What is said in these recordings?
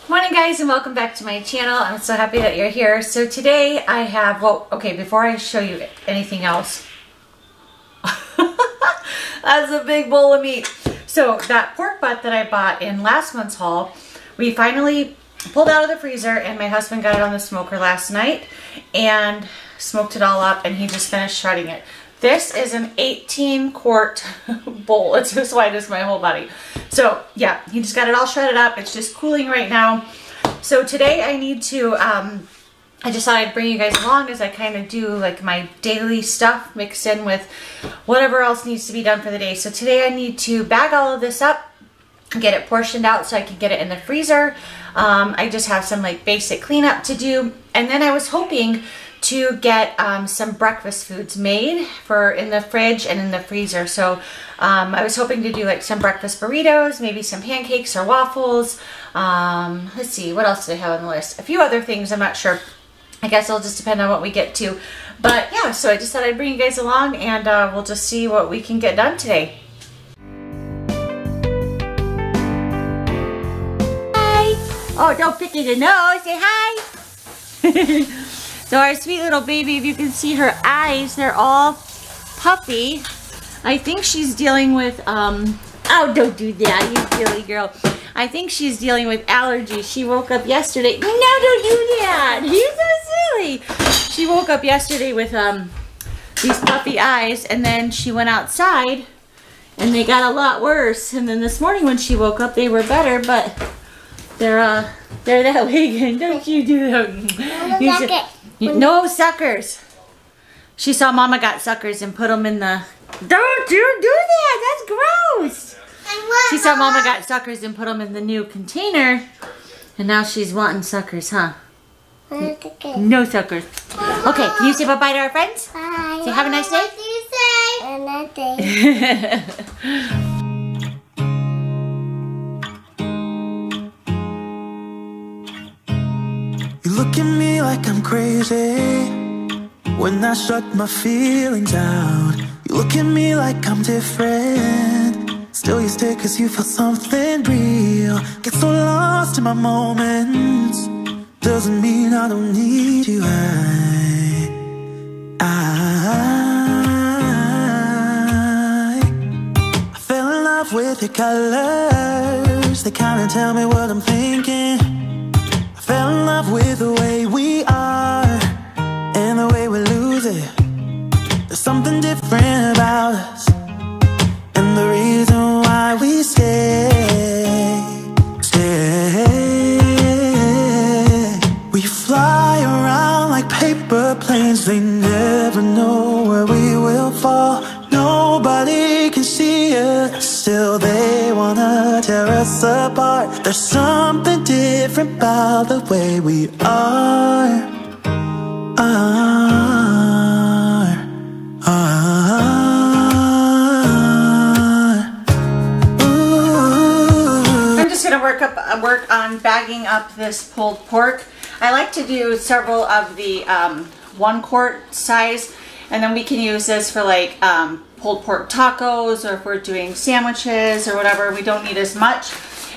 Morning guys, and welcome back to my channel. I'm so happy that you're here. So today I have, well, okay, before I show you anything else, that's a big bowl of meat. So that pork butt that I bought in last month's haul, we finally pulled out of the freezer, and my husband got it on the smoker last night and smoked it all up, and he just finished shredding it. This is an 18-quart bowl. It's as wide as my whole body. So yeah, he just got it all shredded up. It's just cooling right now. So today I need to, I just thought I'd bring you guys along as I kind of do like my daily stuff mixed in with whatever else needs to be done for the day. So today I need to bag all of this up, get it portioned out so I can get it in the freezer. I just have some like basic cleanup to do. And then I was hoping to get some breakfast foods made for in the fridge and in the freezer. So I was hoping to do like some breakfast burritos, maybe some pancakes or waffles. Let's see, what else do I have on the list? A few other things, I'm not sure. I guess it'll just depend on what we get to. But yeah, so I just thought I'd bring you guys along, and we'll just see what we can get done today. Hi! Oh, don't pick your nose, say hi! So our sweet little baby, if you can see her eyes, they're all puffy. I think she's dealing with, oh, don't do that, you silly girl. I think she's dealing with allergies. She woke up yesterday. No, don't do that. You're so silly. She woke up yesterday with these puffy eyes, and then she went outside, and they got a lot worse. And then this morning when she woke up, they were better, but they're that way again. Don't you do that. No suckers. She saw Mama got suckers and put them in the... Don't you do that. That's gross. She saw Mama got suckers and put them in the new container. And now she's wanting suckers, huh? No suckers. Okay, can you say bye-bye to our friends? Bye. Say have a nice day. What do you say? Have a nice day. You look at me like I'm crazy when I shut my feelings out. You look at me like I'm different, still you stay cause you feel something real. Get so lost in my moments, doesn't mean I don't need you. I fell in love with your colors, they kinda tell me what I'm thinking. Fell in love with the way we are and the way we lose it. There's something different about us, and the reason why we stay. We fly around like paper planes, they never know where we will fall. Nobody can see us, still they wanna tear us apart. There's something different about the way we are. I'm just gonna work on bagging up this pulled pork. I like to do several of the 1 quart size, and then we can use this for like pulled pork tacos, or if we're doing sandwiches or whatever. We don't need as much.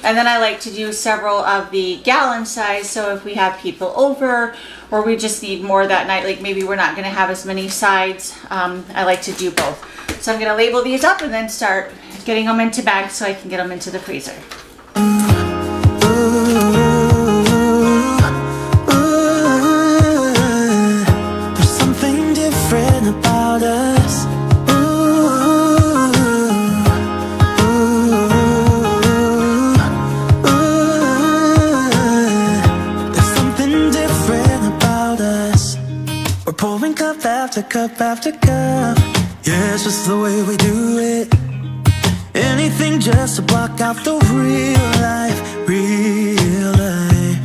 And then I like to do several of the gallon size, so if we have people over or we just need more that night, like maybe we're not going to have as many sides, I like to do both. So I'm going to label these up and then start getting them into bags so I can get them into the freezer. There's something different about us. Pouring cup after cup after cup. Yeah, it's just the way we do it. Anything just to block out the real life, real life.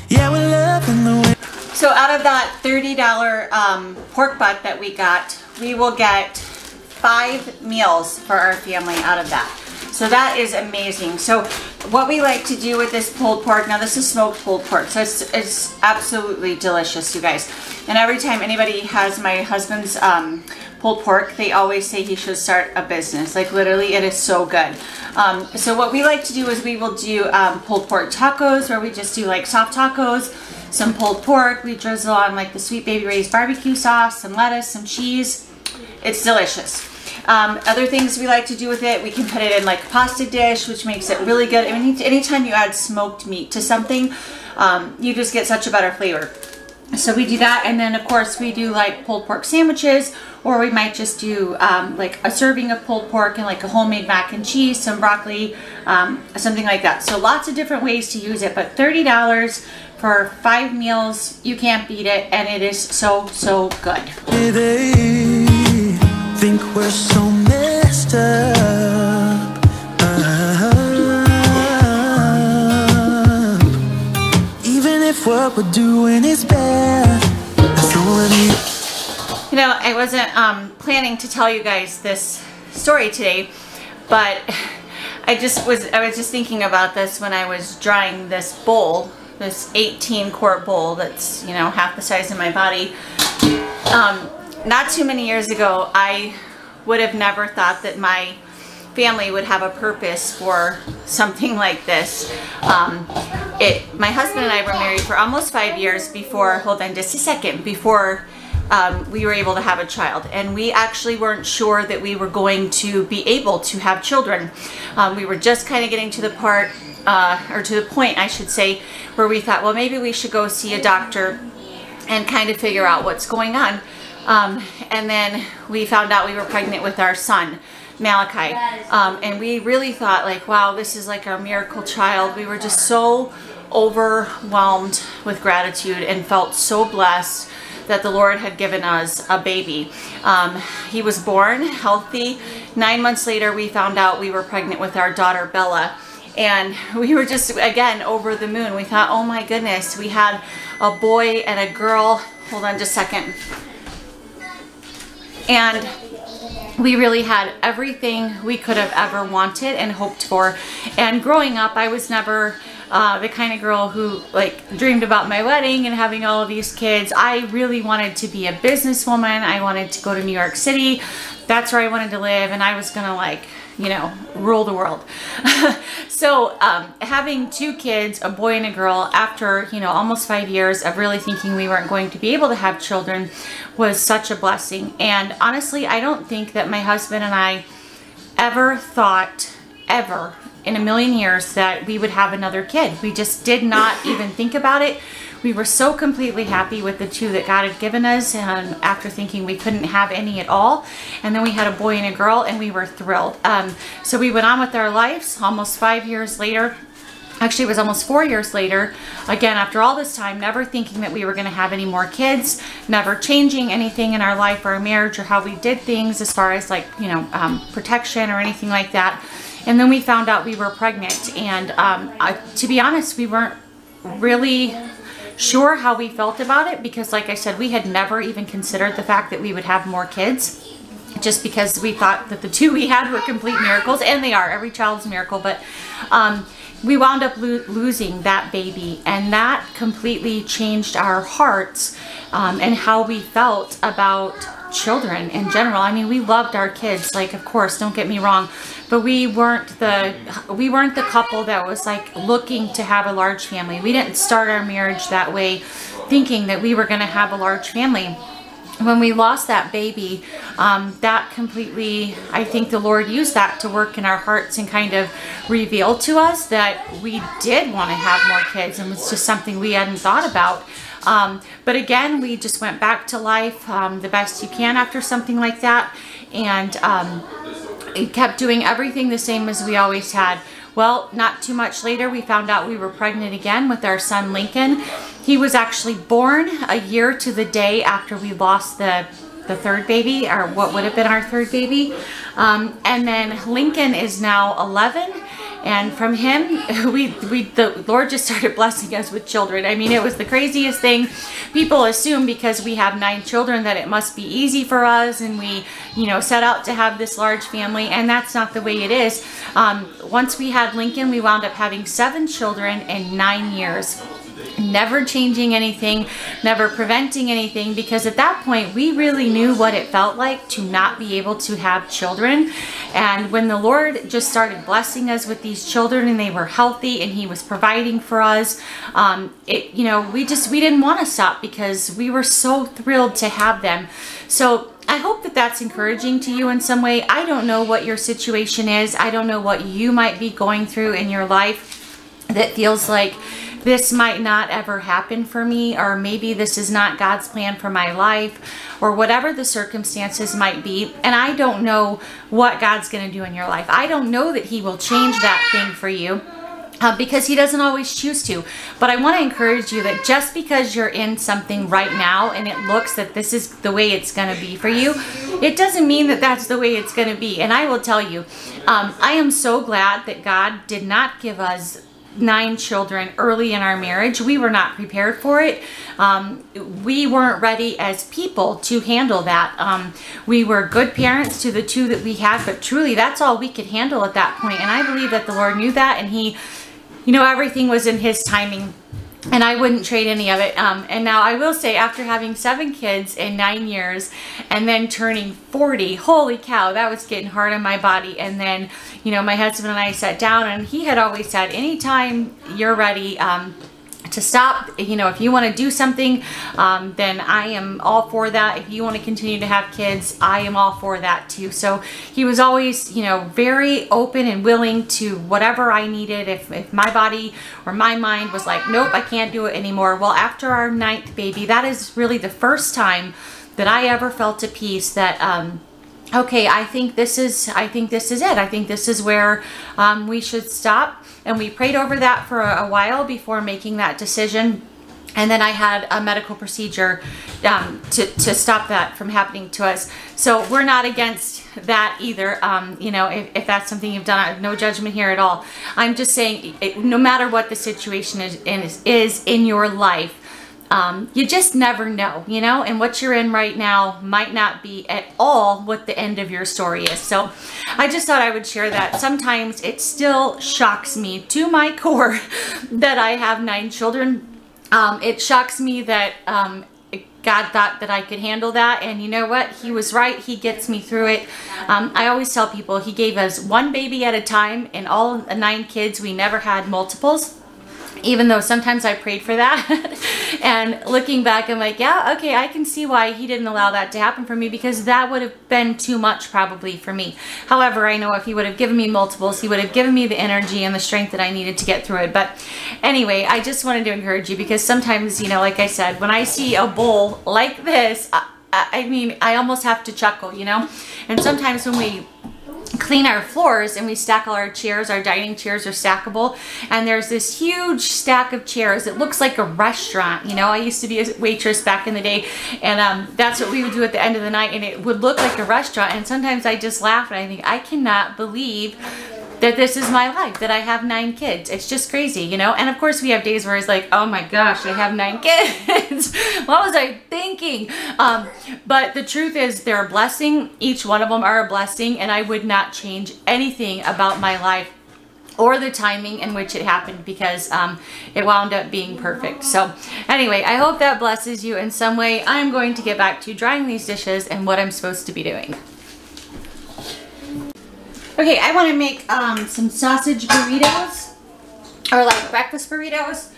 Yeah, we're loving the way. So out of that $30 pork butt that we got, we will get 5 meals for our family out of that. So that is amazing. So what we like to do with this pulled pork, now this is smoked pulled pork, so it's absolutely delicious, you guys. And every time anybody has my husband's pulled pork, they always say he should start a business. Like literally, it is so good. So what we like to do is we will do pulled pork tacos, where we just do like soft tacos, some pulled pork, we drizzle on like the Sweet Baby Ray's barbecue sauce, some lettuce, some cheese. It's delicious. Other things we like to do with it, we can put it in like a pasta dish, which makes it really good. I mean, anytime you add smoked meat to something, you just get such a better flavor. So we do that, and then of course we do like pulled pork sandwiches, or we might just do like a serving of pulled pork and like a homemade mac and cheese, some broccoli, something like that. So lots of different ways to use it, but $30 for 5 meals, you can't beat it, and it is so, so good. They think we're so messed up. Even if what we're doing is bad, that's all I need. You know, I wasn't planning to tell you guys this story today, but I was just thinking about this when I was drying this bowl, this 18-quart bowl that's, you know, half the size of my body. Not too many years ago, I would have never thought that my family would have a purpose for something like this. My husband and I were married for almost 5 years before, hold on just a second, before we were able to have a child. And we actually weren't sure that we were going to be able to have children. We were just kind of getting to the part, or to the point, I should say, where we thought, well, maybe we should go see a doctor and kind of figure out what's going on. And then we found out we were pregnant with our son, Malachi. And we really thought like, wow, this is like our miracle child. We were just so overwhelmed with gratitude and felt so blessed that the Lord had given us a baby. He was born healthy. 9 months later, we found out we were pregnant with our daughter, Bella. And we were just, again, over the moon. We thought, oh my goodness, we had a boy and a girl. Hold on just a second. And we really had everything we could have ever wanted and hoped for. And growing up, I was never the kind of girl who like dreamed about my wedding and having all of these kids. I really wanted to be a businesswoman. I wanted to go to New York City. That's where I wanted to live, and I was gonna, like, you know, rule the world. So having 2 kids, a boy and a girl, after, you know, almost 5 years of really thinking we weren't going to be able to have children was such a blessing. And honestly, I don't think that my husband and I ever thought, ever in a million years, that we would have another kid. We just did not even think about it. We were so completely happy with the 2 that God had given us, and after thinking we couldn't have any at all. And then we had a boy and a girl, and we were thrilled. So we went on with our lives. Almost 5 years later, actually it was almost 4 years later, again after all this time, never thinking that we were going to have any more kids, never changing anything in our life or our marriage or how we did things as far as, like, you know, protection or anything like that. And then we found out we were pregnant, and to be honest, we weren't really sure how we felt about it, because like I said, we had never even considered the fact that we would have more kids, just because we thought that the 2 we had were complete miracles, and they are. Every child's a miracle. But we wound up losing that baby, and that completely changed our hearts and how we felt about children in general. I mean, we loved our kids, like, of course, don't get me wrong, but we weren't the couple that was like looking to have a large family. We didn't start our marriage that way, thinking that we were going to have a large family. When we lost that baby, that completely, I think the Lord used that to work in our hearts and kind of reveal to us that we did want to have more kids, and it was just something we hadn't thought about. But again, we just went back to life the best you can after something like that, and kept doing everything the same as we always had. Well, not too much later, we found out we were pregnant again with our son Lincoln. He was actually born a year to the day after we lost the 3rd baby, or what would have been our 3rd baby. And then Lincoln is now 11, And from him, the Lord just started blessing us with children. I mean, it was the craziest thing. People assume because we have 9 children that it must be easy for us, and we, you know, set out to have this large family, and that's not the way it is. Once we had Lincoln, we wound up having 7 children in 9 years. Never changing anything, never preventing anything, because at that point we really knew what it felt like to not be able to have children. And when the Lord just started blessing us with these children and they were healthy and he was providing for us, you know, we didn't want to stop because we were so thrilled to have them. So I hope that that's encouraging to you in some way. I don't know what your situation is. I don't know what you might be going through in your life that feels like this might not ever happen for me, or maybe this is not God's plan for my life, or whatever the circumstances might be. And I don't know what God's going to do in your life. I don't know that he will change that thing for you. Because he doesn't always choose to. But I want to encourage you that just because you're in something right now and it looks that this is the way it's going to be for you, it doesn't mean that that's the way it's going to be. And I will tell you, I am so glad that God did not give us 9 children early in our marriage. We were not prepared for it. We weren't ready as people to handle that. We were good parents to the 2 that we had, but truly that's all we could handle at that point. And I believe that the Lord knew that, and he, you know, everything was in his timing, and I wouldn't trade any of it. And now I will say, after having 7 kids in 9 years and then turning 40, holy cow, that was getting hard on my body. And then, you know, my husband and I sat down, and he had always said, anytime you're ready to stop, you know, if you want to do something, then I am all for that. If you want to continue to have kids, I am all for that too. So he was always, you know, very open and willing to whatever I needed. If my body or my mind was like, nope, I can't do it anymore. Well, after our 9th baby, that is really the first time that I ever felt at peace that, okay, I think this is it. I think this is where we should stop. And we prayed over that for a while before making that decision. And then I had a medical procedure to stop that from happening to us. So we're not against that either. You know, if that's something you've done, no judgment here at all. I'm just saying, no matter what the situation is in your life, you just never know, you know, and what you're in right now might not be at all what the end of your story is. So I just thought I would share that. Sometimes it still shocks me to my core that I have 9 children. It shocks me that God thought that I could handle that, and you know what? He was right. He gets me through it. I always tell people he gave us 1 baby at a time, and all 9 kids. We never had multiples. Even though sometimes I prayed for that. And looking back, I'm like, yeah, okay, I can see why he didn't allow that to happen for me, because that would have been too much probably for me. However, I know if he would have given me multiples, he would have given me the energy and the strength that I needed to get through it. But anyway, I just wanted to encourage you, because sometimes, you know, like I said, when I see a bowl like this, I mean, I almost have to chuckle, you know? And sometimes when we clean our floors and we stack all our chairs, our dining chairs are stackable, and there's this huge stack of chairs. It looks like a restaurant, you know. I used to be a waitress back in the day, and that's what we would do at the end of the night, and it would look like a restaurant. And sometimes I just laugh and I think, I cannot believe that this is my life, that I have 9 kids. It's just crazy, you know. And of course we have days where it's like, oh my gosh, I have 9 kids. What was I thinking? But the truth is, they're a blessing. Each one of them are a blessing, and I would not change anything about my life or the timing in which it happened, because it wound up being perfect. So anyway, I hope that blesses you in some way. I'm going to get back to drying these dishes and what I'm supposed to be doing. Okay, I want to make some sausage burritos, or like breakfast burritos,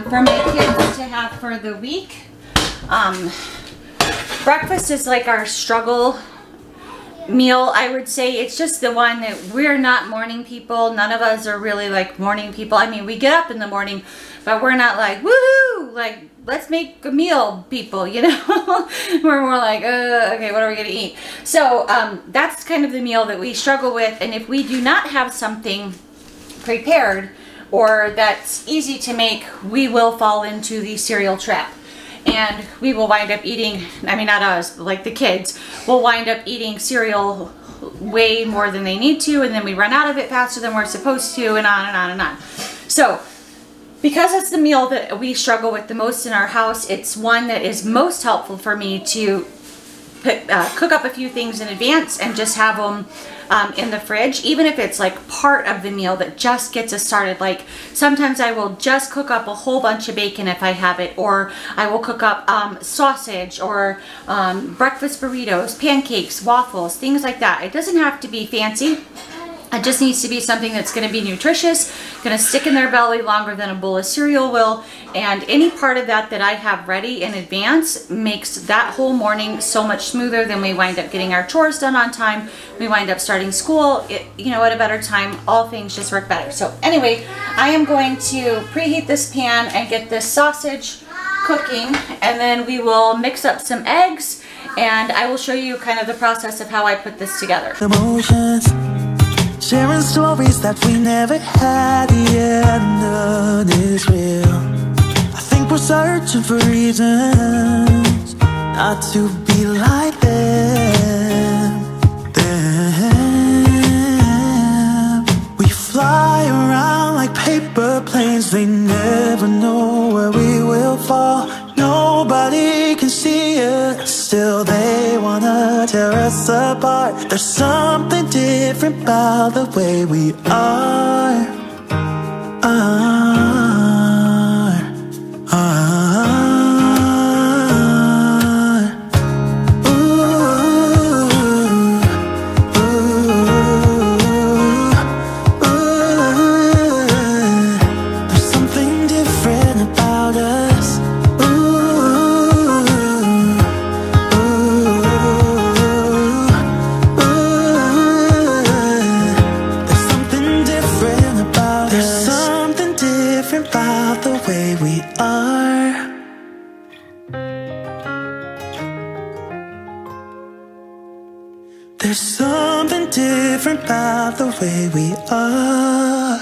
for my kids to have for the week. Breakfast is like our struggle meal, I would say. It's just the one that we're not morning people. None of us are really like morning people. I mean, we get up in the morning, but we're not like, woohoo, like, let's make a meal people, you know. We're more like, okay, what are we gonna eat? So that's kind of the meal that we struggle with. And if we do not have something prepared or that's easy to make, we will fall into the cereal trap. And we will wind up eating, I mean, not us, but like the kids, will wind up eating cereal way more than they need to, and then we run out of it faster than we're supposed to, and on and on and on. So because it's the meal that we struggle with the most in our house, it's one that is most helpful for me to cook up a few things in advance and just have them in the fridge, even if it's like part of the meal that just gets us started. Like sometimes I will just cook up a whole bunch of bacon if I have it, or I will cook up sausage or breakfast burritos, pancakes, waffles, things like that. It doesn't have to be fancy. It just needs to be something that's going to be nutritious, going to stick in their belly longer than a bowl of cereal will, and any part of that that I have ready in advance makes that whole morning so much smoother. Then we wind up getting our chores done on time. We wind up starting school, you know, at a better time. All things just work better. So anyway, I am going to preheat this pan and get this sausage cooking, and then we will mix up some eggs, and I will show you kind of the process of how I put this together. Emotions, sharing stories that we never had, yeah, none is real. I think we're searching for reasons not to be like them. We fly around like paper planes, they never know where we will fall. Nobody can see us, still they wanna tear us apart. There's something different about the way we are. There's something different about us. There's something different about us. There's something different about the way we are. There's something different about the way we are.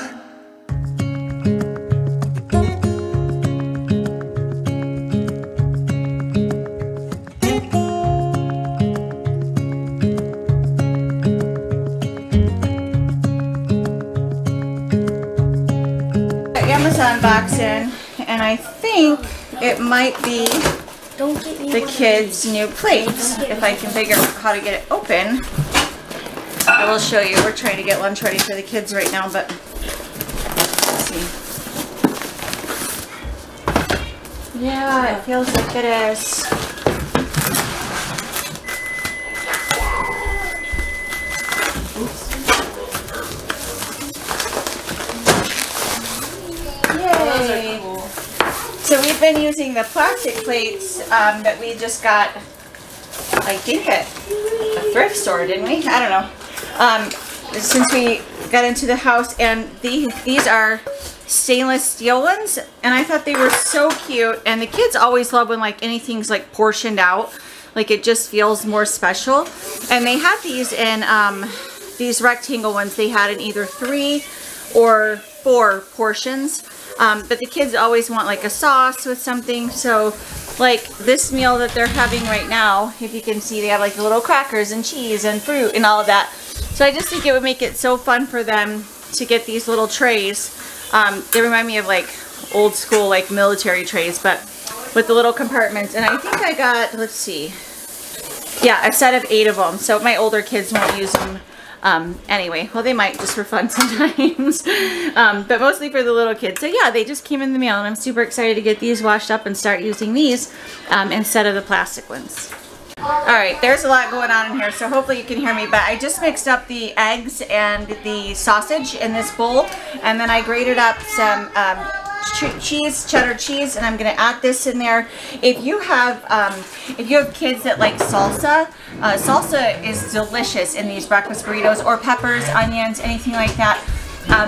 Amazon box in, and I think it might be the kids' new plates. If I can figure out how to get it open, I will show you. We're trying to get lunch ready for the kids right now, but let's see. Yeah, it feels like it is. Yay! Cool. So we've been using the plastic plates that we just got, I think, at a thrift store, didn't we? I don't know. Since we got into the house, and these are stainless steel ones, and I thought they were so cute. And the kids always love when like anything's like portioned out, like it just feels more special. And they had these in these rectangle ones. They had in either 3 or 4 portions. But the kids always want like a sauce with something. So like this meal that they're having right now, if you can see, they have like the little crackers and cheese and fruit and all of that. So I just think it would make it so fun for them to get these little trays. They remind me of like old school like military trays, but with the little compartments. And I think I got, let's see, yeah, a set of 8 of them. So my older kids won't use them anyway. Well, they might just for fun sometimes, but mostly for the little kids. So yeah, they just came in the mail, and I'm super excited to get these washed up and start using these instead of the plastic ones. Alright, there's a lot going on in here, so hopefully you can hear me, but I just mixed up the eggs and the sausage in this bowl, and then I grated up some cheese, cheddar cheese, and I'm going to add this in there. If you have kids that like salsa, salsa is delicious in these breakfast burritos, or peppers, onions, anything like that.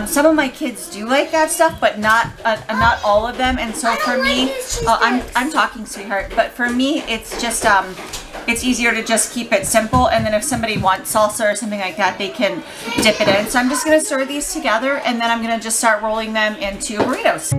Some of my kids do like that stuff, but not all of them. And so for me, I'm talking, sweetheart, but for me, it's just it's easier to just keep it simple, and then if somebody wants salsa or something like that, they can dip it in. So I'm just going to stir these together, and then I'm going to just start rolling them into burritos.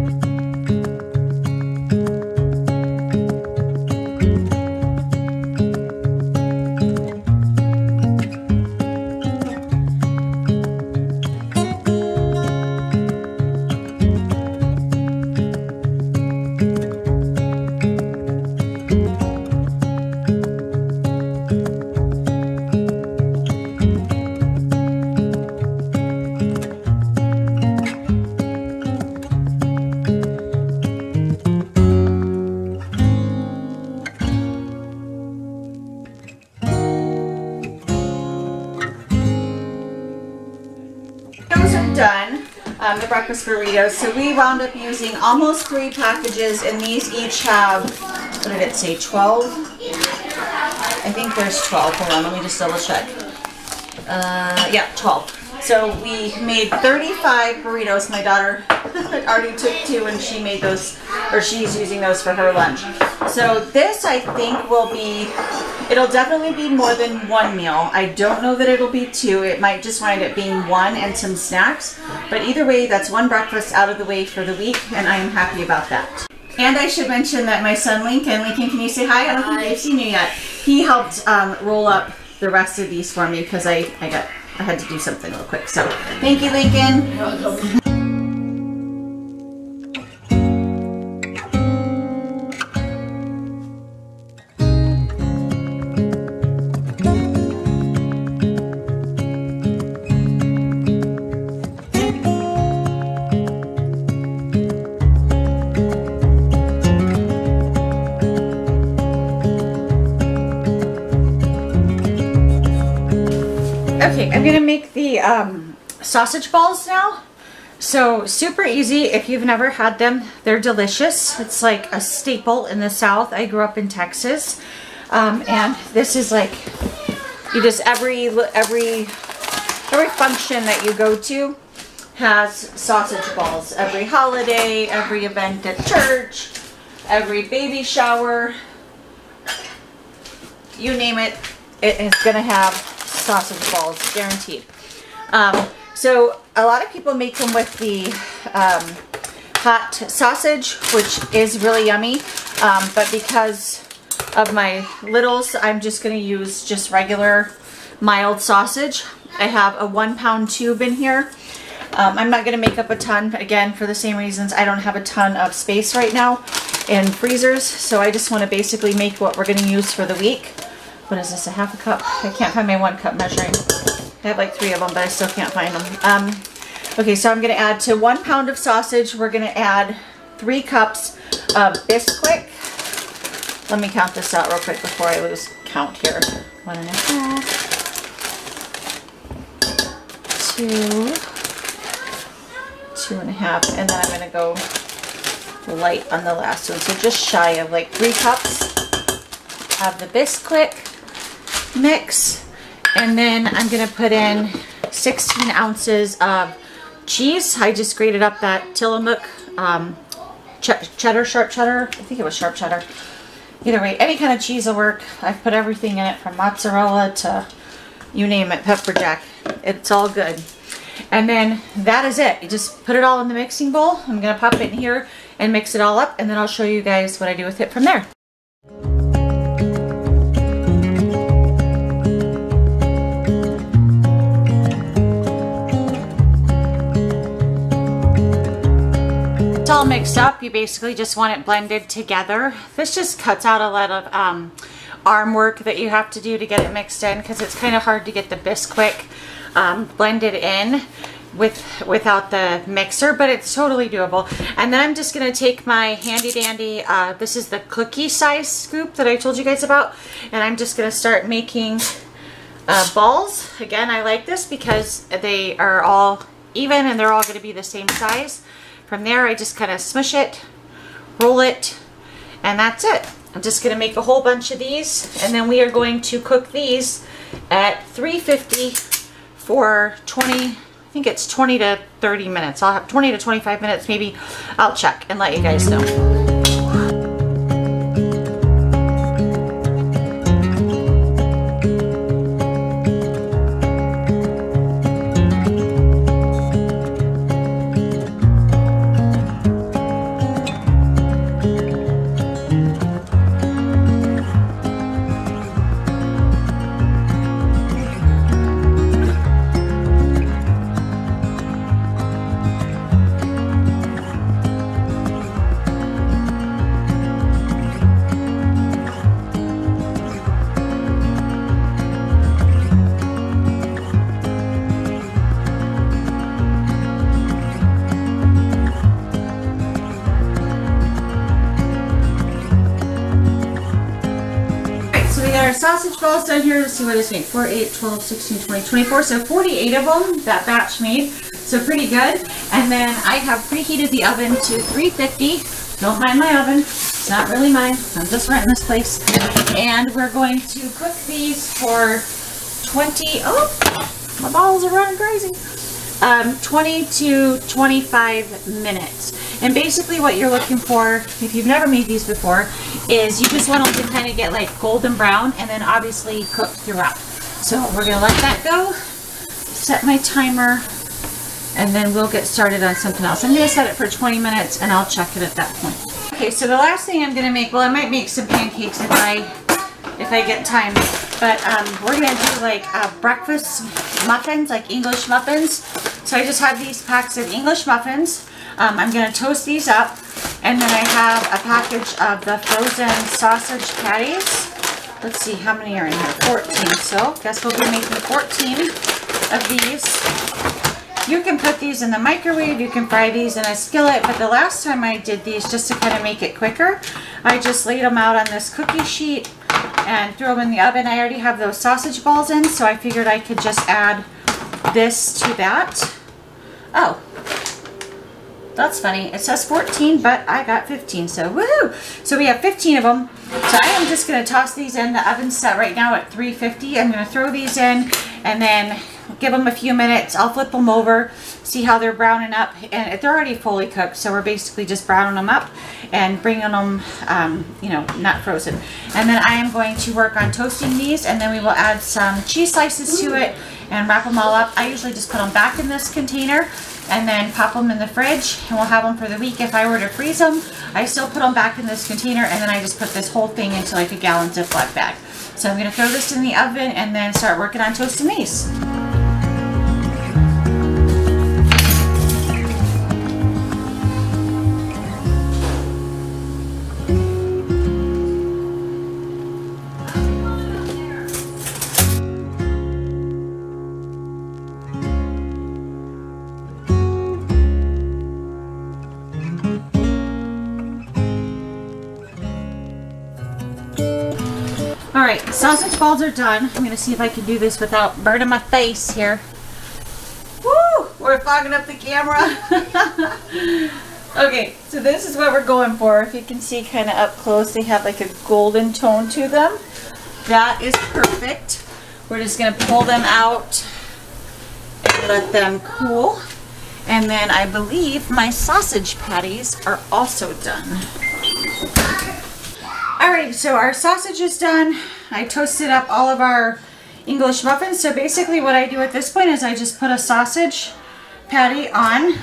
the breakfast burritos. So we wound up using almost 3 packages, and these each have, what did it say, 12? I think there's 12. Hold on, let me just double check. Yeah, 12. So we made 35 burritos. My daughter already took 2 and she made those, or she's using those for her lunch. So this, I think, will be, it'll definitely be more than 1 meal. I don't know that it'll be 2. It might just wind up being 1 and some snacks. But either way, that's 1 breakfast out of the way for the week, and I am happy about that. And I should mention that my son Lincoln, can you say hi? I don't think you've seen you yet. He helped roll up the rest of these for me because I had to do something real quick. So thank you, Lincoln. Okay, I'm gonna make the sausage balls now. So super easy if you've never had them. They're delicious. It's like a staple in the South. I grew up in Texas, and this is like, you just every function that you go to has sausage balls. Every holiday, every event at church, every baby shower, you name it, it is gonna have sausage balls, guaranteed. So a lot of people make them with the hot sausage, which is really yummy, but because of my littles, I'm just going to use just regular mild sausage. I have a 1-pound tube in here. I'm not going to make up a ton, again, for the same reasons. I don't have a ton of space right now in freezers, so I just want to basically make what we're going to use for the week. What is this, a 1/2 cup? I can't find my 1 cup measuring. I have like 3 of them, but I still can't find them. Okay, so I'm going to add to 1 pound of sausage, we're going to add 3 cups of Bisquick. Let me count this out real quick before I lose count here. 1.5, 2, 2.5, and then I'm going to go light on the last one. So just shy of like 3 cups of the Bisquick mix. And then I'm going to put in 16 ounces of cheese. I just grated up that Tillamook cheddar, sharp cheddar. I think it was sharp cheddar. Either way, any kind of cheese will work. I've put everything in it from mozzarella to you name it, pepper jack. It's all good. And then that is it. You just put it all in the mixing bowl. I'm going to pop it in here and mix it all up, and then I'll show you guys what I do with it from there. It's all mixed up. You basically just want it blended together. This just cuts out a lot of arm work that you have to do to get it mixed in, because it's kind of hard to get the Bisquick blended in without the mixer, but it's totally doable. And then I'm just going to take my handy dandy, this is the cookie size scoop that I told you guys about, and I'm just going to start making balls. Again, I like this because they are all even and they're all going to be the same size. From there, I just kind of smush it, roll it, and that's it. I'm just going to make a whole bunch of these, and then we are going to cook these at 350 for 20, I think it's 20 to 30 minutes. I'll have 20 to 25 minutes maybe. I'll check and let you guys know. Sausage balls down here. Let's see what this made. 4, 8, 12, 16, 20, 24. So 48 of them that batch made. So pretty good. And then I have preheated the oven to 350. Don't mind my oven. It's not really mine. I'm just renting this place. And we're going to cook these for 20, oh, my balls are running crazy. 20 to 25 minutes. And basically what you're looking for, if you've never made these before, is you just want them to kind of get like golden brown and then obviously cook throughout. So we're going to let that go, set my timer, and then we'll get started on something else. I'm going to set it for 20 minutes and I'll check it at that point. Okay, so the last thing I'm going to make, well, I might make some pancakes if I get time, but we're going to do like breakfast muffins, like English muffins. So I just have these packs of English muffins. I'm going to toast these up, and then I have a package of the frozen sausage patties. Let's see how many are in here. 14. So guess we'll be making 14 of these. You can put these in the microwave, you can fry these in a skillet, but the last time I did these, just to kind of make it quicker, I just laid them out on this cookie sheet and threw them in the oven. I already have those sausage balls in, so I figured I could just add this to that. Oh, that's funny. It says 14, but I got 15, so woohoo! So we have 15 of them. So I am just going to toss these in. The oven's set right now at 350. I'm going to throw these in and then give them a few minutes. I'll flip them over, see how they're browning up, and they're already fully cooked, so we're basically just browning them up and bringing them, you know, not frozen. And then I am going to work on toasting these, and then we will add some cheese slices to it and wrap them all up. I usually just put them back in this container and then pop them in the fridge, and we'll have them for the week. If I were to freeze them, I still put them back in this container, and then I just put this whole thing into like a gallon Ziploc bag. So I'm going to throw this in the oven and then start working on toasting these. Alright, sausage balls are done. I'm going to see if I can do this without burning my face here. Woo! We're fogging up the camera. Okay, so this is what we're going for. If you can see kind of up close, they have like a golden tone to them. That is perfect. We're just going to pull them out and let them cool. And then I believe my sausage patties are also done. Alright, so our sausage is done. I toasted up all of our English muffins. So basically what I do at this point is I just put a sausage patty on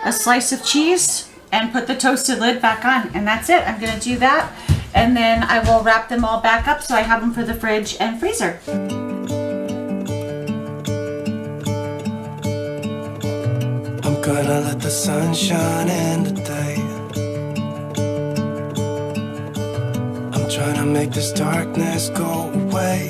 a slice of cheese and put the toasted lid back on. And that's it. I'm going to do that. And then I will wrap them all back up so I have them for the fridge and freezer. I'm gonna let the sun shine in today. Trying to make this darkness go away.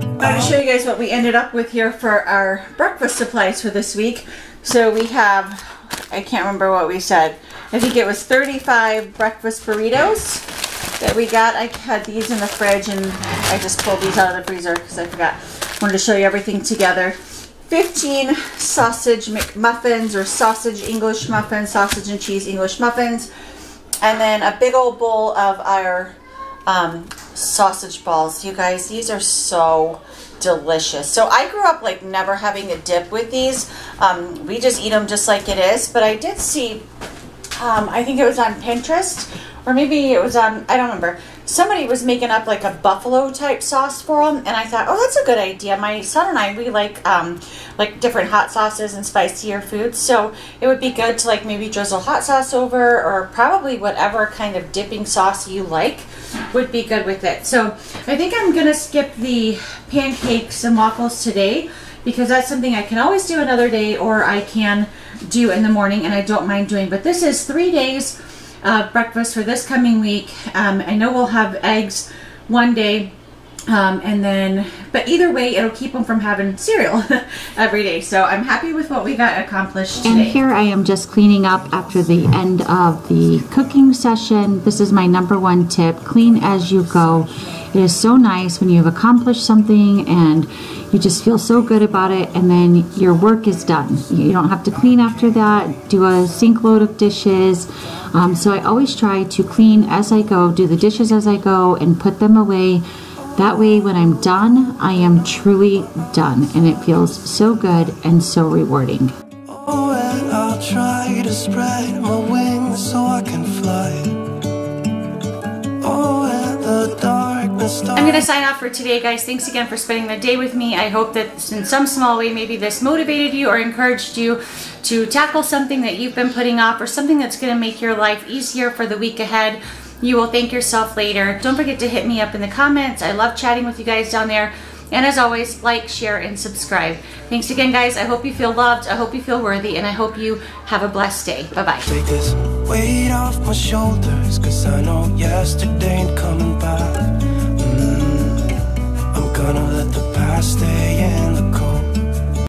I'm going to show you guys what we ended up with here for our breakfast supplies for this week. So we have, I can't remember what we said. I think it was 35 breakfast burritos that we got. I had these in the fridge and I just pulled these out of the freezer because I forgot. I wanted to show you everything together. 15 sausage McMuffins or sausage English muffins, sausage and cheese English muffins. And then a big old bowl of our sausage balls. You guys, these are so delicious. So I grew up like never having a dip with these. We just eat them just like it is. But I did see, I think it was on Pinterest, or maybe it was on, I don't remember. Somebody was making up like a buffalo type sauce for them, and I thought, oh, that's a good idea. My son and I, we like different hot sauces and spicier foods, so it would be good to like maybe drizzle hot sauce over, or probably whatever kind of dipping sauce you like would be good with it. So I think I'm gonna skip the pancakes and waffles today because that's something I can always do another day, or I can do in the morning, and I don't mind doing. But this is 3 days breakfast for this coming week. I know we'll have eggs one day, And then, but either way, it'll keep them from having cereal every day. So I'm happy with what we got accomplished today. And here I am just cleaning up after the end of the cooking session. This is my #1 tip, clean as you go. It is so nice when you've accomplished something and you just feel so good about it, and then your work is done. You don't have to clean after that, do a sink load of dishes. So I always try to clean as I go, do the dishes as I go, and put them away. That way, when I'm done, I am truly done, and it feels so good and so rewarding. Oh, and I'll try to spread my wings so I can fly. Oh, and the darkness starts. I'm going to sign off for today, guys. Thanks again for spending the day with me. I hope that in some small way, maybe this motivated you or encouraged you to tackle something that you've been putting off, or something that's going to make your life easier for the week ahead. You will thank yourself later. Don't forget to hit me up in the comments. I love chatting with you guys down there. And as always, like, share, and subscribe. Thanks again, guys. I hope you feel loved. I hope you feel worthy. And I hope you have a blessed day. Bye-bye. Take this weight off my shoulders, 'cause I know yesterday ain't coming back. I'm gonna let the past stay in.